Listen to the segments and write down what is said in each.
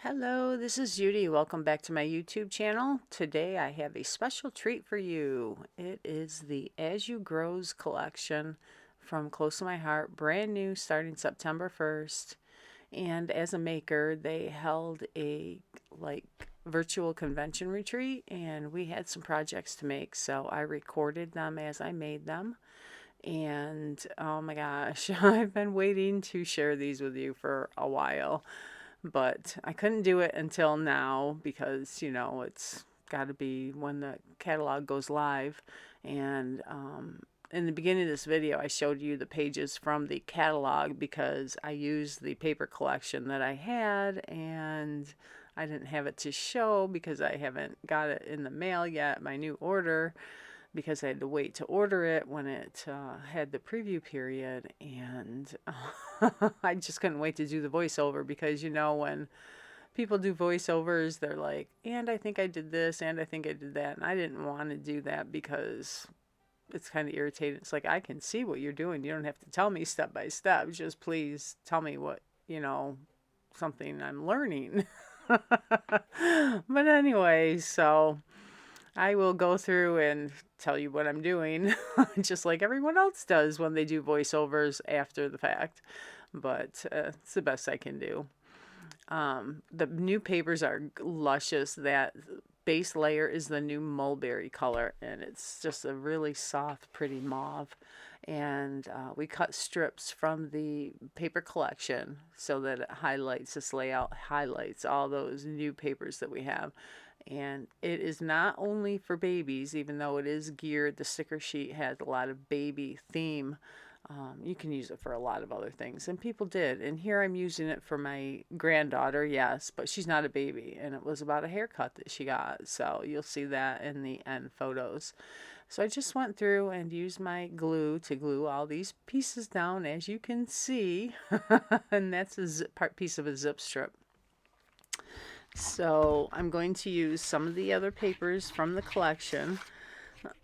Hello, this is Judy. Welcome back to my YouTube channel. Today I have a special treat for you. It is the As You Grows collection from Close to My Heart, brand new starting September 1st. And as a maker, they held a virtual convention retreat and we had some projects to make, so I recorded them as I made them. And oh my gosh, I've been waiting to share these with you for a while, but I couldn't do it until now because, it's got to be when the catalog goes live. And in the beginning of this video, I showed you the pages from the catalog because I used the paper collection that I had, and I didn't have it to show because I haven't got it in the mail yet, my new order, because I had to wait to order it when it had the preview period. And I just couldn't wait to do the voiceover because, when people do voiceovers, they're like, and I think I did this, and I think I did that. And I didn't want to do that because it's kind of irritating. It's like, I can see what you're doing. You don't have to tell me step by step. Just please tell me what, something I'm learning. But anyway, so I will go through and tell you what I'm doing, just like everyone else does when they do voiceovers after the fact. But it's the best I can do. The new papers are luscious. That base layer is the new mulberry color, and it's just a really soft, pretty mauve. And we cut strips from the paper collection so that it highlights, this layout highlights all those new papers that we have. And it is not only for babies, even though it is geared, the sticker sheet has a lot of baby theme. You can use it for a lot of other things, and people did. And here I'm using it for my granddaughter, yes, but she's not a baby, and it was about a haircut that she got, so you'll see that in the end photos. So I just went through and used my glue to glue all these pieces down, as you can see, and that's a piece of a zip strip. So I'm going to use some of the other papers from the collection.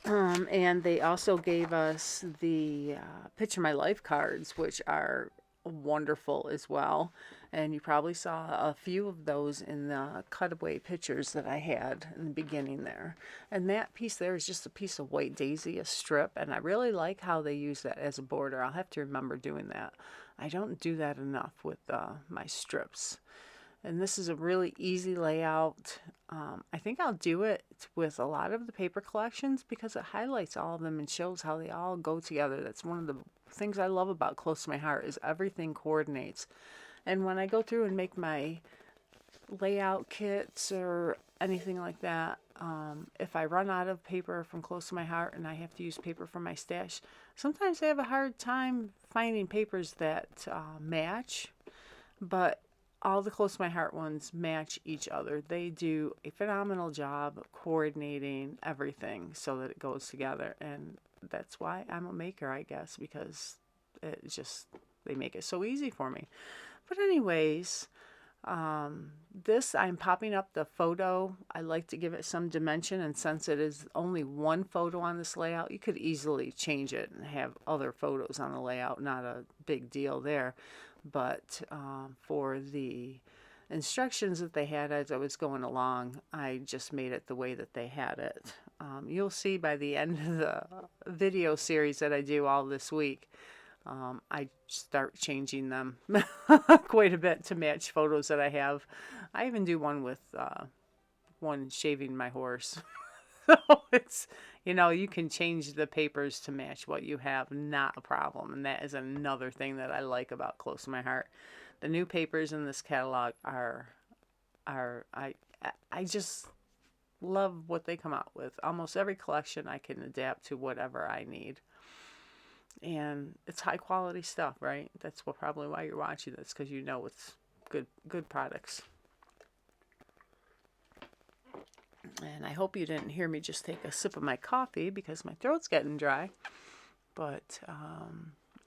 And they also gave us the Picture My Life cards, which are wonderful as well. And you probably saw a few of those in the cutaway pictures that I had in the beginning there. And that piece there is just a piece of white daisy, a strip, and I really like how they use that as a border. I'll have to remember doing that. I don't do that enough with my strips. And this is a really easy layout. I think I'll do it with a lot of the paper collections because it highlights all of them and shows how they all go together. That's one of the things I love about Close to My Heart, is everything coordinates. And when I go through and make my layout kits or anything like that, if I run out of paper from Close to My Heart and I have to use paper from my stash, sometimes I have a hard time finding papers that match. But all the Close to My Heart ones match each other. They do a phenomenal job coordinating everything so that it goes together. And that's why I'm a maker, I guess, because they make it so easy for me. But anyways, this, I'm popping up the photo. I like to give it some dimension, and since it is only one photo on this layout, you could easily change it and have other photos on the layout. Not a big deal there. But for the instructions that they had as I was going along, I just made it the way that they had it. You'll see by the end of the video series that I do all this week, I start changing them quite a bit to match photos that I have. I even do one with one shaving my horse. So it's, you can change the papers to match what you have, not a problem. And that is another thing that I like about Close to My Heart. The new papers in this catalog I just love what they come out with. Almost every collection I can adapt to whatever I need. And it's high quality stuff, right? That's probably why you're watching this, because it's good products. And I hope you didn't hear me just take a sip of my coffee because my throat's getting dry. But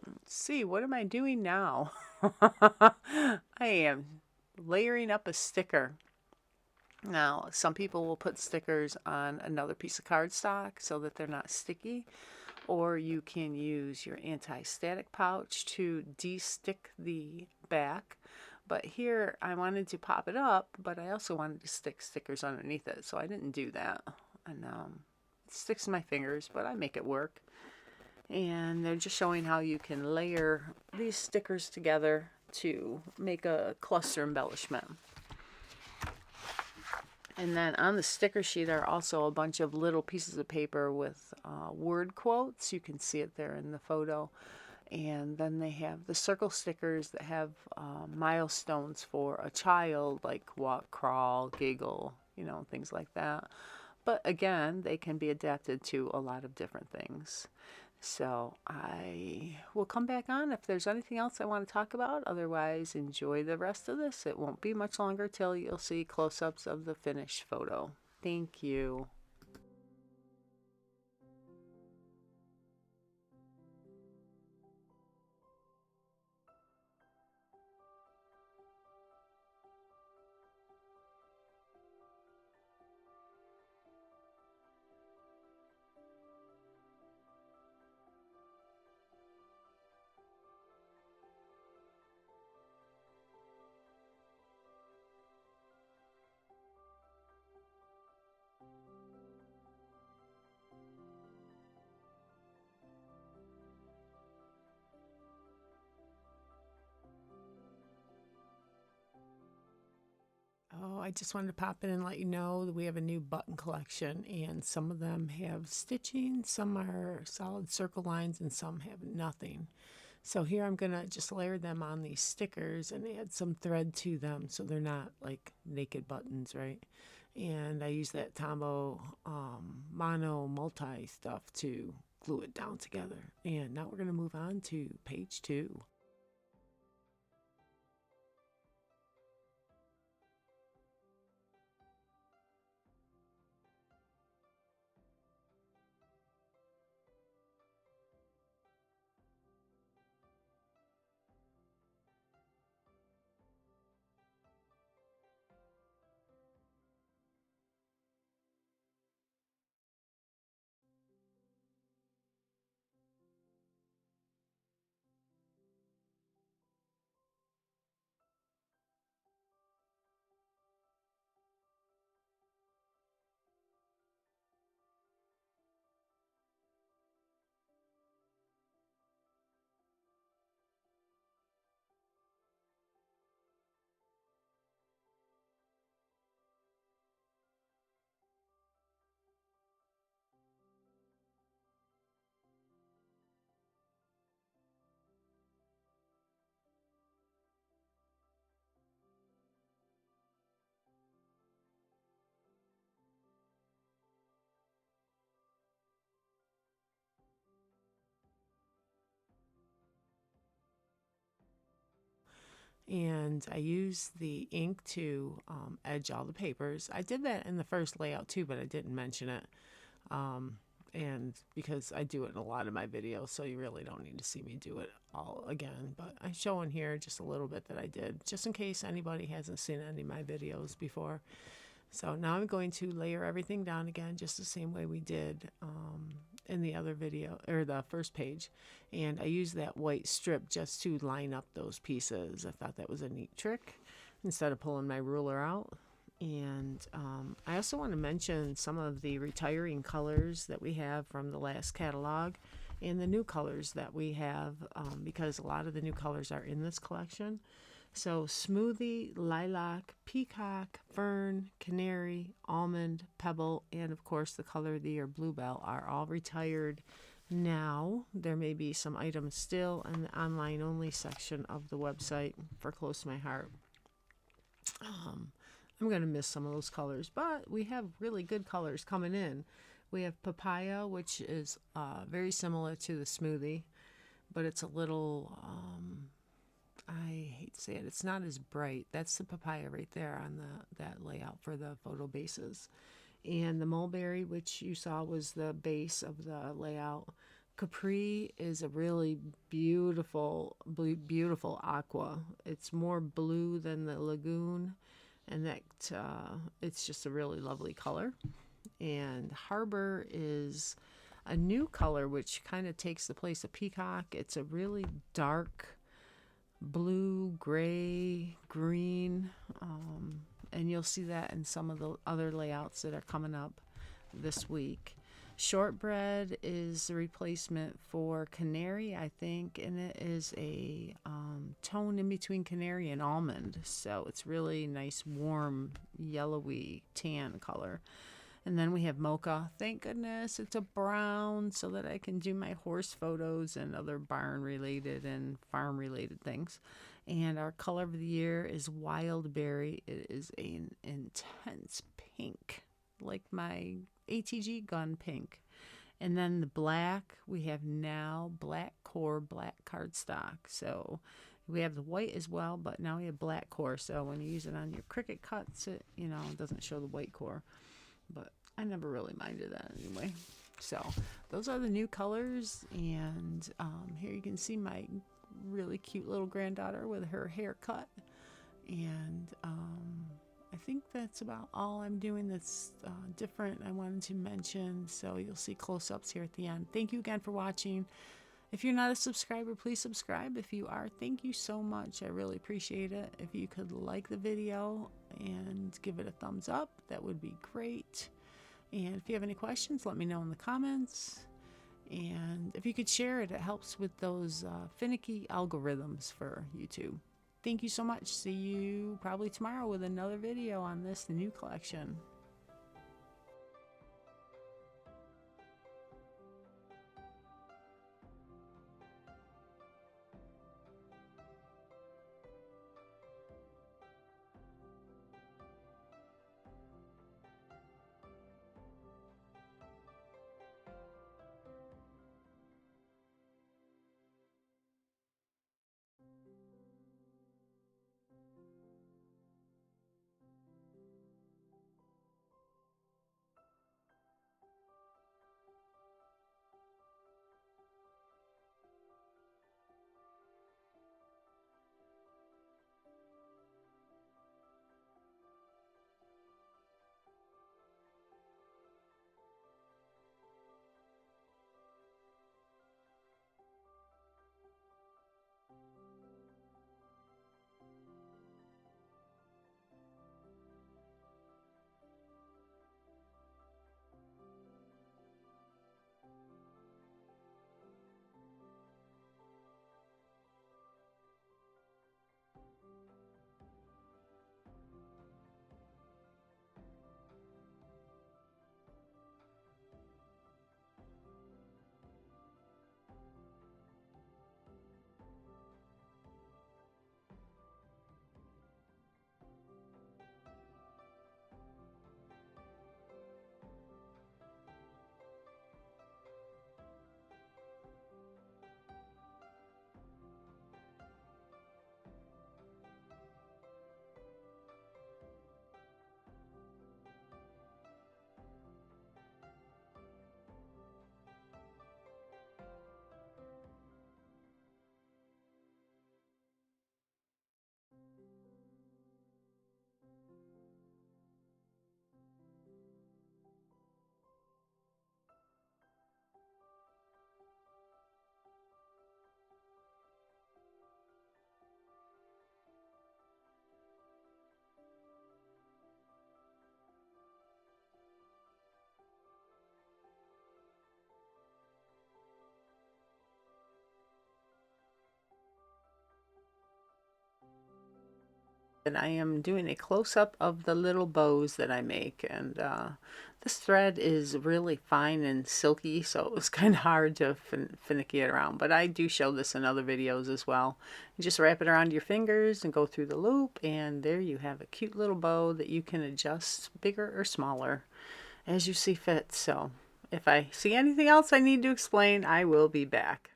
let's see, what am I doing now? I am layering up a sticker. Now, some people will put stickers on another piece of cardstock so that they're not sticky. Or you can use your anti-static pouch to de-stick the back. But here I wanted to pop it up, but I also wanted to stick stickers underneath it, so I didn't do that. And it sticks to my fingers, but I make it work. And they're just showing how you can layer these stickers together to make a cluster embellishment. And then on the sticker sheet are also a bunch of little pieces of paper with word quotes. You can see it there in the photo. And then they have the circle stickers that have milestones for a child, like walk, crawl, giggle, you know, things like that. But again, they can be adapted to a lot of different things. So I will come back on if there's anything else I want to talk about. Otherwise, enjoy the rest of this. It won't be much longer till you'll see close-ups of the finished photo. Thank you. Oh, I just wanted to pop in and let you know that we have a new button collection, and some of them have stitching, some are solid circle lines, and some have nothing. So here I'm going to just layer them on these stickers and add some thread to them so they're not like naked buttons, right? And I use that Tombow mono multi stuff to glue it down together. And now we're going to move on to page 2. And I use the ink to edge all the papers. I did that in the first layout too, but I didn't mention it. And because I do it in a lot of my videos, so you really don't need to see me do it all again. But I show in here just a little bit that I did, just in case anybody hasn't seen any of my videos before. So now I'm going to layer everything down again, just the same way we did in the other video, or the first page. And I use that white strip just to line up those pieces. I thought that was a neat trick instead of pulling my ruler out. And I also want to mention some of the retiring colors that we have from the last catalog and the new colors that we have, because a lot of the new colors are in this collection. So smoothie, lilac, peacock, fern, canary, almond, pebble, and of course the color of the year bluebell are all retired now. There may be some items still in the online only section of the website for Close to My Heart. I'm going to miss some of those colors, but we have really good colors coming in. We have papaya, which is very similar to the smoothie, but it's a little, I hate to say it, it's not as bright. That's the papaya right there on that layout for the photo bases. And the mulberry, which you saw was the base of the layout. Capri is a really beautiful, beautiful aqua. It's more blue than the lagoon, and that it's just a really lovely color. And Harbor is a new color which kind of takes the place of peacock. It's a really dark blue blue, gray, green, and you'll see that in some of the other layouts that are coming up this week. Shortbread is the replacement for canary, I think, and it is a tone in between canary and almond, so it's really nice, warm, yellowy tan color. And then we have mocha. Thank goodness it's a brown so that I can do my horse photos and other barn related and farm related things. And our color of the year is wild berry. It is an intense pink, like my ATG gun pink. And then the black, we have now black core, black cardstock. So we have the white as well, but now we have black core. So when you use it on your Cricut cuts, it, doesn't show the white core. But I never really minded that anyway. So those are the new colors. And here you can see my really cute little granddaughter with her hair cut. And I think that's about all I'm doing that's different I wanted to mention. So you'll see close-ups here at the end. Thank you again for watching. If you're not a subscriber, please subscribe. If you are, thank you so much. I really appreciate it. If you could like the video and give it a thumbs up, that would be great. And if you have any questions, let me know in the comments. And if you could share it, it helps with those finicky algorithms for YouTube. Thank you so much. See you probably tomorrow with another video on this new collection. And I am doing a close-up of the little bows that I make, and this thread is really fine and silky, so it was kind of hard to finicky it around, but I do show this in other videos as well. You just wrap it around your fingers and go through the loop, and there you have a cute little bow that you can adjust bigger or smaller as you see fit. So if I see anything else I need to explain, I will be back.